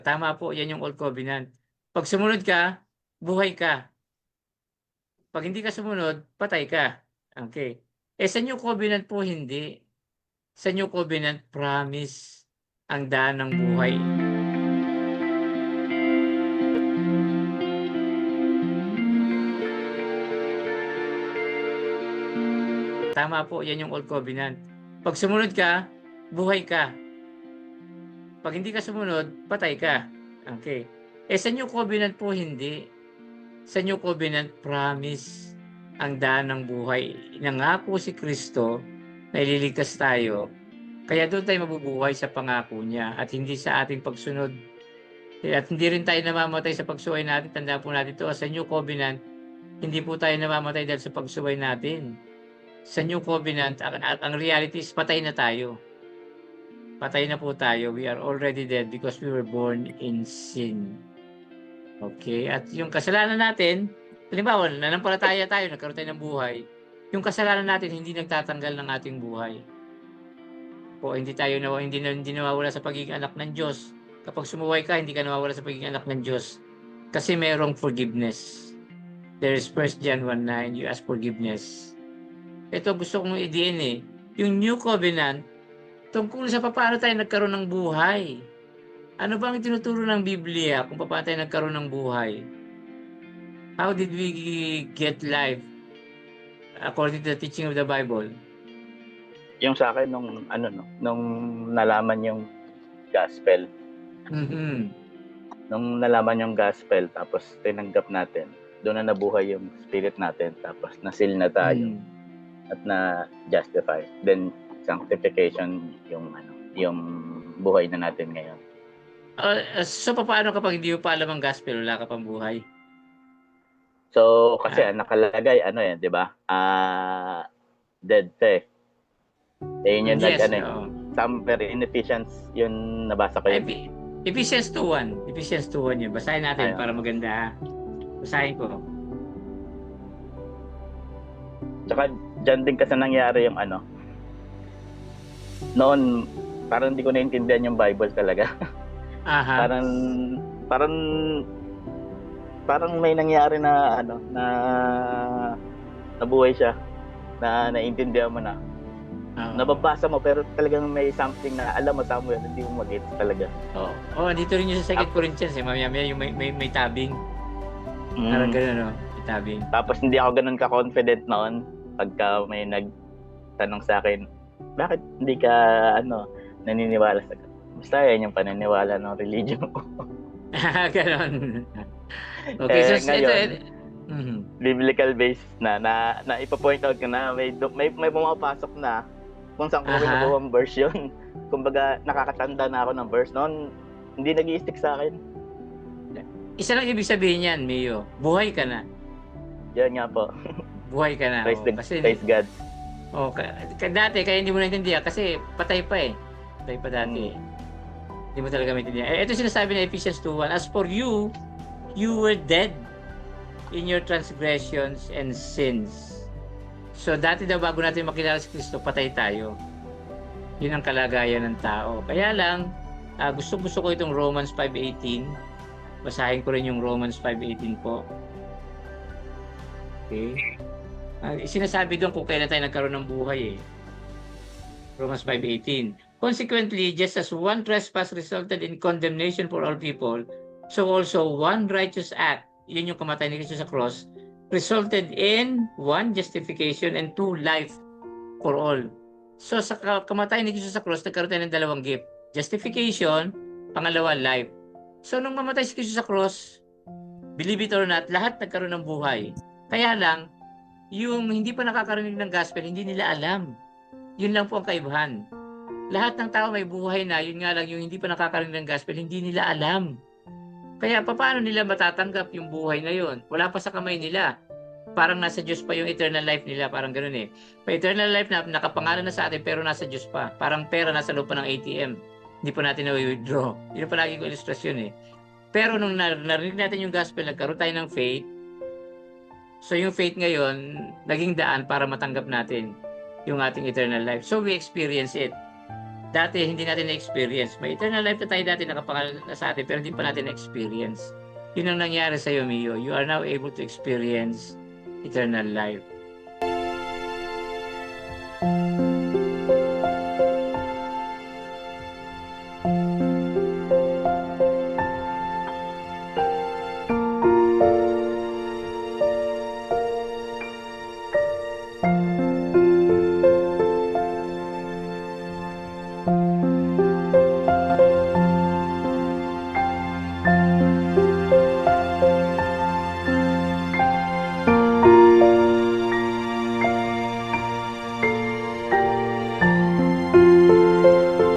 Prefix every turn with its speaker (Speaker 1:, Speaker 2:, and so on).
Speaker 1: Tama po, yan yung Old Covenant. Pag sumunod ka, buhay ka. Pag hindi ka sumunod, patay ka. Okay. Sa New Covenant po hindi. Sa New Covenant, promise ang daan ng buhay. Tama po, yan yung Old Covenant. Pag sumunod ka, buhay ka. Pag hindi ka sumunod, patay ka. Okay. Sa New Covenant po hindi. Sa New Covenant, promise ang daan ng buhay. Nangako si Kristo na ililigtas tayo. Kaya doon tayo mabubuhay sa pangako niya at hindi sa ating pagsunod. At hindi rin tayo namamatay sa pagsuway natin. Tandaan po natin ito, sa New Covenant, hindi po tayo namamatay dahil sa pagsuway natin. Sa New Covenant, ang reality is patay na tayo. Patay na po tayo. We are already dead because we were born in sin. Okay? At yung kasalanan natin, halimbawa, nanampalataya tayo, nagkaroon tayo ng buhay. Yung kasalanan natin, hindi nagtatanggal ng ating buhay. Po, hindi nawawala sa pagiging anak ng Diyos. Kapag sumuway ka, hindi ka nawawala sa pagiging anak ng Diyos. Kasi merong forgiveness. There is 1 John 1:9, you ask forgiveness. Ito gusto kong idiin yung New Covenant, tungkol sa paano tayo nagkaroon ng buhay. Ano ba ang tinuturo ng Biblia kung paano tayo nagkaroon ng buhay? How did we get life according to the teaching of the Bible?
Speaker 2: Yung sa akin nung nalaman yung gospel. Nung nalaman yung gospel tapos tinanggap natin, doon na nabuhay yung spirit natin, tapos na-seal na tayo at na-justify. Then sanctification yung buhay na natin ngayon.
Speaker 1: So paano kapag hindi mo pa alam ang gospel, wala ka pang buhay?
Speaker 2: So kasi nakalagay 'di ba? Dead faith. Yun yung
Speaker 1: yes,
Speaker 2: somewhere in Ephesians yun nabasa ko yun.
Speaker 1: Ephesians 2:1. Ephesians 2:1 yun. Basahin natin para maganda. Basahin ko.
Speaker 2: Tsaka dyan din kasi nangyari yung noon parang hindi ko naintindihan yung Bible talaga.
Speaker 1: Aha.
Speaker 2: parang may nangyari na na nabuhay siya, na naintindihan mo na. Nababasa mo pero talagang may something na alam mo Samuel, hindi mo mag-gets talaga.
Speaker 1: Dito rin yung sa 2 Corinthians mamaya yung may tabing. Parang gano'n, may tabing.
Speaker 2: Tapos hindi ako ganoon ka-confident noon pagka may nagtanong sa akin, bakit hindi ka naniniwala sa basta yan yung paniniwala ng religion ko.
Speaker 1: Gano'n. Okay, so
Speaker 2: ngayon, biblical based na ipo-point out ko na may pumapasok na kung saan ko kinukuha ang verse yun. Kumbaga, nakakatanda na ako ng verse. Noon, hindi nag-i-stick sa akin.
Speaker 1: Isa lang ibig sabihin yan, Mio. Buhay ka na.
Speaker 2: Yan nga po.
Speaker 1: Buhay ka na.
Speaker 2: Praise God.
Speaker 1: Dati, kaya hindi mo naintindihan kasi patay pa Patay pa dati. Hindi mo talaga maintindihan. Ito sinasabi ng Ephesians 2:1, as for you, you were dead in your transgressions and sins. So, dati daw bago natin makilala si Kristo, patay tayo. Yun ang kalagayan ng tao. Kaya lang, gusto ko itong Romans 5:18. Basahin ko rin yung Romans 5:18 po. Okay. Sinasabi doon kung kailan tayo nagkaroon ng buhay Romans 5:18. Consequently, just as one trespass resulted in condemnation for all people, so also one righteous act, yun yung kamatayan ni Kristo sa cross, resulted in one justification and two life for all. So sa kamatayan ni Kristo sa cross, nagkaroon tayo ng dalawang gift. Justification, pangalawa life. So nung mamatay si Kristo sa cross, believe it or not, lahat nagkaroon ng buhay. Kaya lang, yung hindi pa nakakarinig ng gospel, hindi nila alam. Yun lang po ang kaibahan. Lahat ng tao may buhay na, yun nga lang yung hindi pa nakakarinig ng gospel, hindi nila alam. Kaya paano nila matatanggap yung buhay na yun? Wala pa sa kamay nila. Parang nasa Diyos pa yung eternal life nila, parang ganoon May eternal life na nakapangalan na sa atin pero nasa Diyos pa. Parang pera nasa loob pa ng ATM. Hindi pa natin na-withdraw. Yun pa lagi ko ilustrasyon Pero nung narinig natin yung gospel, nagkaroon tayo ng faith. So yung faith ngayon, naging daan para matanggap natin yung ating eternal life. So we experience it. dati hindi natin na-experience. May eternal life na tayo dati nakapangalan na sa atin, pero hindi pa natin na-experience. Yun ang nangyari sa iyo, Mio. You are now able to experience eternal life.